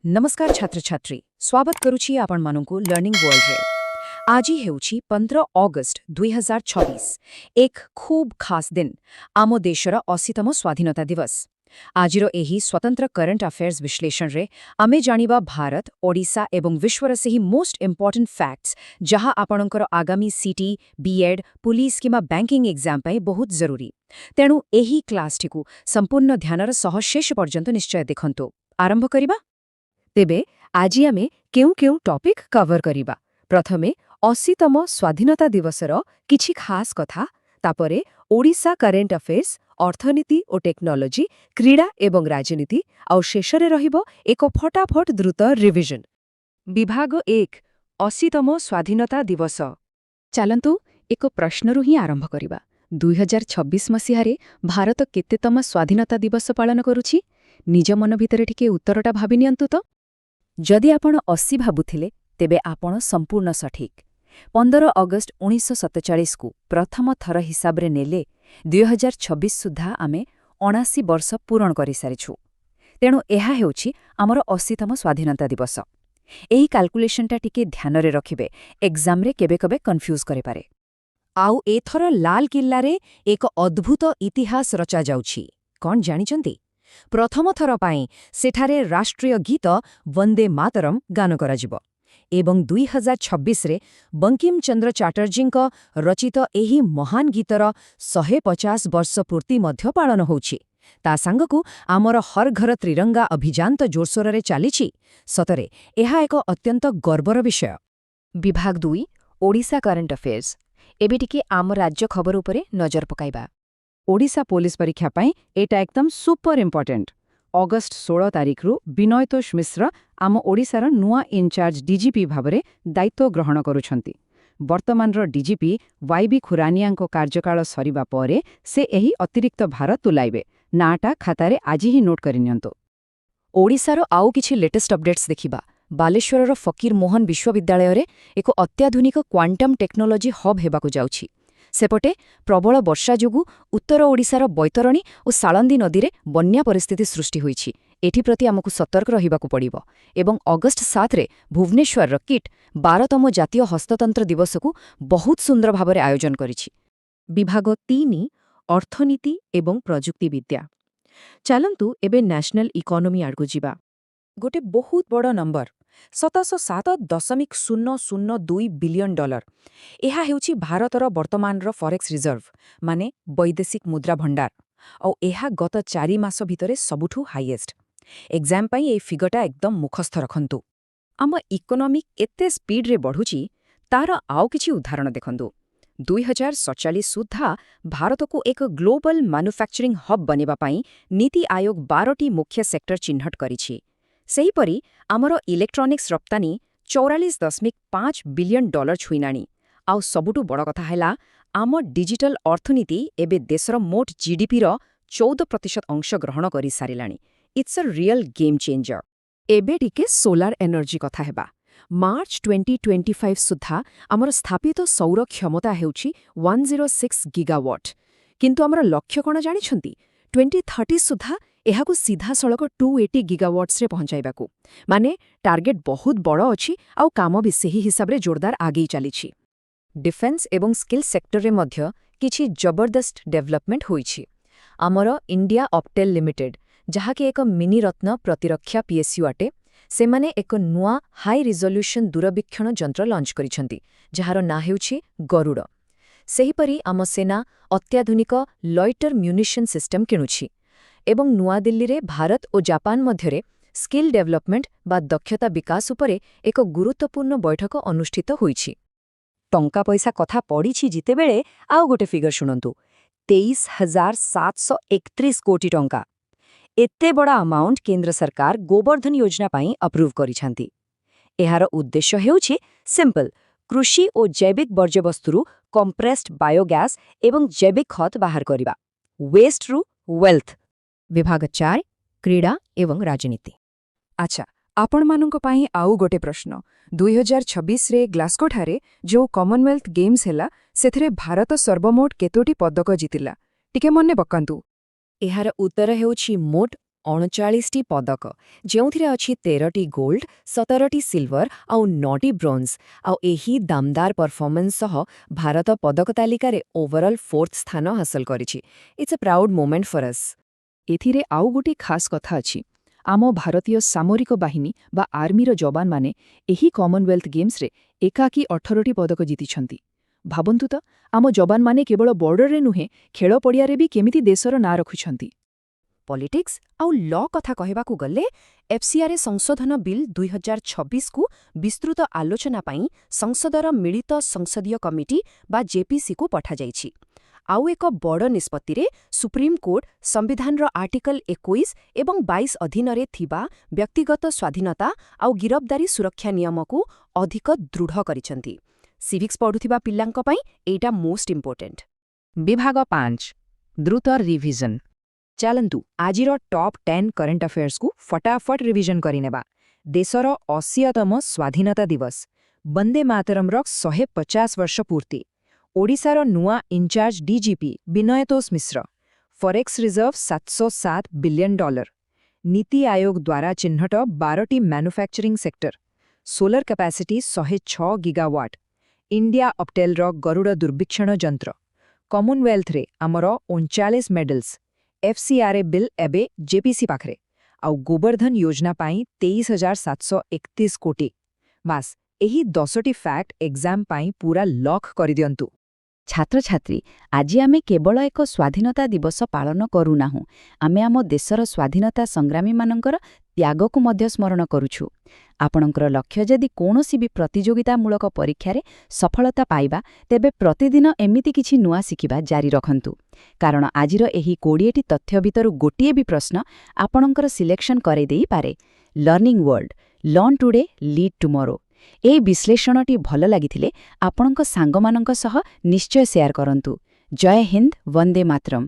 नमस्कार छात्र छात्री स्वागत करुछि आपण मानकु लर्निंग वर्ल्ड रे आज हेउछि 15 अगस्त 2026 एक खूब खास दिन आम देशर 80तम स्वाधीनता दिवस आजिरो एही स्वतंत्र करंट अफेयर्स विश्लेषण रे आमे जानिबा भारत ओडिशा एवं विश्वर से ही मोस्ट इंपोर्टेंट फैक्ट्स जहा आपणकर आगामी सीटी बीएड पुलिस किमा बैंकिंग एग्जाम पई बहुत जरूरी तेणु एही क्लास टिकु संपूर्ण ध्यानर सह शेष पर्यंत निश्चय देखंतु आरंभ करिबा तेबे आजि आमे केउ केउ टॉपिक कवर करिबा प्रथमे 80तम स्वाधीनता दिवसर किछि खास कथा तापरे ओडिशा करेंट अफेयर्स अर्थनीति और टेक्नोलॉजी क्रीड़ा एवं राजनीति आउ शेषरे रहिबो एक फटाफट द्रुत रिविजन विभाग 1 80तम स्वाधीनता दिवस चलंतु एक प्रश्नरु ही आरंभ करिबा 2026 मसिहारे भारत केतेतम स्वाधीनता दिवस पालन करूछि निज मन भितरे टिके उत्तरटा भाबि नियंतु तो जदि आपण 80 भाबुथिले तेबे आपण संपूर्ण सठिक 15 अगस्त 1947 को प्रथम थर हिसाब रे नेले 2026 सुधा आमे 79 वर्ष पूरण करि सारिछु तेणु एहा हेउछि हमर 80तम स्वाधीनता दिवस एही कैलकुलेशनटा टिके ध्यान रे रखिबे एग्जाम रे केबे केबे कंफ्यूज करे पारे आउ एथर लाल किल्ला रे एक अद्भुत इतिहास रचा जाउछि कोन जानिचंती प्रथम थर पाई सेठारे राष्ट्रीय गीत वंदे मातरम गान कराजिब एवं 2026 रे बंकिम चंद्र चैटर्जी रचित एही महान गीतर 150 वर्ष पूर्ति मध्य पालन होउछि ता सांगकु आमर हर घर त्रिरंगा अभियान तो जोरसोर रे चालिछि सतरे एहा एक अत्यंत गर्वर विषय विभाग 2 ओडिशा करंट अफेयर्स एबे टिके आम राज्य खबर उपरे नजर पकाइबा ओडिशा पुलिस परीक्षा पाई एटा एकदम सुपर इम्पोर्टेंट अगस्त 16 तारिख रु विनयतोष मिश्र आम ओडिशार नुआ इनचार्ज डीजीपी भावरे दायित्व ग्रहण करुछंती वर्तमानर डीजीपी वाईबी खुरानियाको कार्यकाल सरिबा परे से एही अतिरिक्त भार तुलाइबे नाटा खातारे आज ही नोट करिनियंतो ओडिशार आउ किछि लेटेस्ट अपडेट्स देखिबा बालेश्वरर फकीर मोहन विश्वविद्यालय रे एक अत्याधुनिक क्वांटम टेक्नोलॉजी हब हेबाकु जाउछि सेपटे प्रबल वर्षा जोगु उत्तर ओडिशार बैतरणी और साळंदी नदी रे बन्या परिस्थिति सृष्टि होईछि एठी प्रति आमकु सतर्क रहिबाकु पड़िबो एवं अगस्त 7 रे भुवनेश्वर किट 12तम जातीय हस्ततंत्र दिवस को बहुत सुंदर भाबरे आयोजन करिछि विभाग 3 अर्थनीति एवं प्रजुक्ति विद्या चलंतु एबे नेशनल इकोनॉमी आडकु जिबा गोटे बहुत बड़ नंबर 707.002 बिलियन डॉलर एहा हेउछि भारतर वर्तमानर फॉरेक्स रिजर्व माने वैदेशिक मुद्रा भंडार और एहा गत 4 मास भितरे सबुठु हाईएस्ट एग्जाम पाई ए फिगरटा एकदम मुखस्थ रखंतु आम इकोनॉमी एते स्पीड रे बढ़ुछि तार आउ किछि उदाहरण देखंतु 2047 सुधा भारत को एक ग्लोबल मैन्युफैक्चरिंग हब बनेबा पाई नीति आयोग 12टी मुख्य सेक्टर चिन्हट करिछि सेहीपरि आमर इलेक्ट्रॉनिक्स रप्तानी 44.5 बिलियन डॉलर छुईनाणी आउ सबुठु बड़ कथा हैला आम डिजिटल अर्थनीति एबे देशर मोट जीडीपी रो 14% अंश ग्रहण करि सारिलाणी it's a real game changer एबे टिके सोलार एनर्जी कथा हेबा मार्च 2025 सुधा आमर स्थापित सौर क्षमता हेउछि 106 गीगावाट किंतु आमर लक्ष्य कोन जानिछंती 2030 सुधा एहाकु सीधा सड़क 280 गीगावाट्स रे पहुंचाइबाकू माने टार्गेट बहुत बड़ अछि आउ काम भी सही हिसाब रे जोरदार आगे चलिछि डिफेंस एवं स्किल सेक्टर रे मध्य किछि जबरदस्त डेवलपमेंट होइछि आमर इंडिया ऑप्टेल लिमिटेड जहाके एक मिनी रत्न प्रतिरक्षा पीएसयू अटे से माने एक नुआ हाई रिजोल्यूशन दूरबीक्षण यंत्र लॉन्च करिसंती जहार ना हेउछि गरुड़ सेहीपरि आम सेना अत्याधुनिक लॉइटर म्यूनिशन सिस्टम किणुछि एवं नुआ दिल्ली रे भारत और जापान मध्यरे स्किल डेवलपमेंट बा दक्षता विकास उपरे एक गुरुत्वपूर्ण बैठक अनुष्ठित होईछि टंका पैसा कथा पड़िछि जितेबेले आउ गोटे फिगर शुणंतु 23,731 कोटी टंका एते बड़ा अमाउंट केंद्र सरकार गोवर्धन योजना पाई अप्रूव करिछंती एहार उद्देश्य हेउछि सिंपल कृषि और जैविक वर्ज्यवस्तुरु कंप्रेस्ड बायोगैस एवं जैविक खत बाहर करिबा वेस्ट रु वेल्थ विभाग 4 क्रीड़ा एवं राजनीति अच्छा आपण मानक पाई आउ गोटे प्रश्न 2026 रे ग्लास्गो ठारे जो कॉमनवेल्थ गेम्स हैला सेथरे भारत सर्वमोट केतोटी पदक जितिला टिके मन्ने पकांतु एहार उत्तर हेउछि मोट 39ଟି ପଦକ, ଯେଉଁଥିରେ ଅଛି 13ଟି ଗୋଲ୍ଡ, 17ଟି ସିଲଭର ଆଉ 9ଟି ବ୍ରୋଞ୍ଜ। ଆଉ ଏହି ଦାମଦାର ପରଫର୍ମାନ୍ସ ସହ ଭାରତ ପଦକ ତାଲିକାରେ ଓଭରଅଲ୍ 4th ସ୍ଥାନ ହାସଲ କରିଛି। It's a proud moment for us. ଏଥିରେ ଆଉ ଗୋଟିଏ ଖାସ୍ କଥା ଅଛି। ଆମ ଭାରତୀୟ ସାମରିକ ବାହିନୀ ବା ଆର୍ମିର ଯବାନମାନେ ଏହି କମନୱେଲ୍ଥ ଗେମ୍ସରେ ଏକାକୀ 18ଟି ପଦକ ଜିତିଛନ୍ତି। ଭାବନ୍ତୁ ତ, ଆମ ଯବାନମାନେ କେବଳ ବର୍ଡରରେ ନୁହେଁ, ଖେଳ ପଡ଼ିଆରେ ବି କେମିତି ଦେଶର ନାଁ ରଖୁଛନ୍ତି। ପଲିଟିକ୍ସ ଆଉ ଲ କଥା କହିବାକୁ ଗଲେ ଏଫ୍ସିଆର୍ଏ ସଂଶୋଧନ ବିଲ୍ 2026କୁ ବିସ୍ତୃତ ଆଲୋଚନା ପାଇଁ ସଂସଦର ମିଳିତ ସଂସଦୀୟ କମିଟି ବା ଜେପିସିକୁ ପଠାଯାଇଛି। ଆଉ ଏକ ବଡ଼ ନିଷ୍ପତ୍ତିରେ ସୁପ୍ରିମକୋର୍ଟ ସମ୍ବିଧାନର ଆର୍ଟିକଲ 21 ଏବଂ 22 ଅଧୀନରେ ଥିବା ବ୍ୟକ୍ତିଗତ ସ୍ୱାଧୀନତା ଆଉ ଗିରଫଦାରୀ ସୁରକ୍ଷା ନିୟମକୁ ଅଧିକ ଦୃଢ଼ କରିଛନ୍ତି। ସିଭିକ୍ସ ପଢ଼ୁଥିବା ପିଲାଙ୍କ ପାଇଁ ଏଇଟା ମୋଷ୍ଟ ଇମ୍ପୋର୍ଟାଣ୍ଟ। ବିଭାଗ 5 ଦ୍ରୁତ ରିଭିଜନ। ଚାଲନ୍ତୁ ଆଜିର ଟପ୍ 10 କରେଣ୍ଟ ଆଫେୟାର୍ସକୁ ଫଟାଫଟ ରିଭିଜନ କରିନେବା। ଦେଶର 80ତମ ସ୍ୱାଧୀନତା ଦିବସ, ବନ୍ଦେ ମାତରମର 150 ବର୍ଷ ପୂର୍ତ୍ତି, ଓଡ଼ିଶାର ନୂଆ in charge DGP Binayatosh Mishra, forex reserve $707 billion, NITI Aayog ଦ୍ୱାରା ଚିହ୍ନଟ 12ଟି manufacturing sector, solar capacity 106 gigawatt, India ଅପଟେଲର ଗରୁଡ଼ ଦୁର୍ବିକ୍ଷଣ ଯନ୍ତ୍ର, କମନୱେଲ୍ଥରେ ଆମର 39 ମେଡଲ୍ସ, ଏଫ୍ସିଆର୍ଏ ବିଲ୍ ଏବେ ଜେପିସି ପାଖରେ, ଆଉ ଗୋବର୍ଦ୍ଧନ ଯୋଜନା ପାଇଁ 23,731 କୋଟି। ବାସ୍, ଏହି 10ଟି ଫ୍ୟାକ୍ଟ ଏକ୍ଜାମ୍ ପାଇଁ ପୁରା ଲକ୍ କରିଦିଅନ୍ତୁ। ଛାତ୍ରଛାତ୍ରୀ, ଆଜି ଆମେ କେବଳ ଏକ ସ୍ୱାଧୀନତା ଦିବସ ପାଳନ କରୁନାହୁଁ, ଆମେ ଆମ ଦେଶର ସ୍ୱାଧୀନତା ସଂଗ୍ରାମୀମାନଙ୍କର ତ୍ୟାଗକୁ ମଧ୍ୟ ସ୍ମରଣ କରୁଛୁ। ଆପଣଙ୍କର ଲକ୍ଷ୍ୟ ଯଦି କୌଣସି ବି ପ୍ରତିଯୋଗିତାମୂଳକ ପରୀକ୍ଷାରେ ସଫଳତା ପାଇବା, ତେବେ ପ୍ରତିଦିନ ଏମିତି କିଛି ନୂଆ ଶିଖିବା ଜାରି ରଖନ୍ତୁ। କାରଣ ଆଜିର ଏହି 20ଟି ତଥ୍ୟ ଭିତରୁ ଗୋଟିଏ ବି ପ୍ରଶ୍ନ ଆପଣଙ୍କର ସିଲେକ୍ସନ କରେଇଦେଇପାରେ। Learning world, learn today, lead tomorrow. ଏହି ବିଶ୍ଳେଷଣଟି ଭଲ ଲାଗିଥିଲେ ଆପଣଙ୍କ ସାଙ୍ଗମାନଙ୍କ ସହ ନିଶ୍ଚୟ ସେୟାର କରନ୍ତୁ। ଜୟ ହିନ୍ଦ, ବନ୍ଦେ ମାତରମ୍।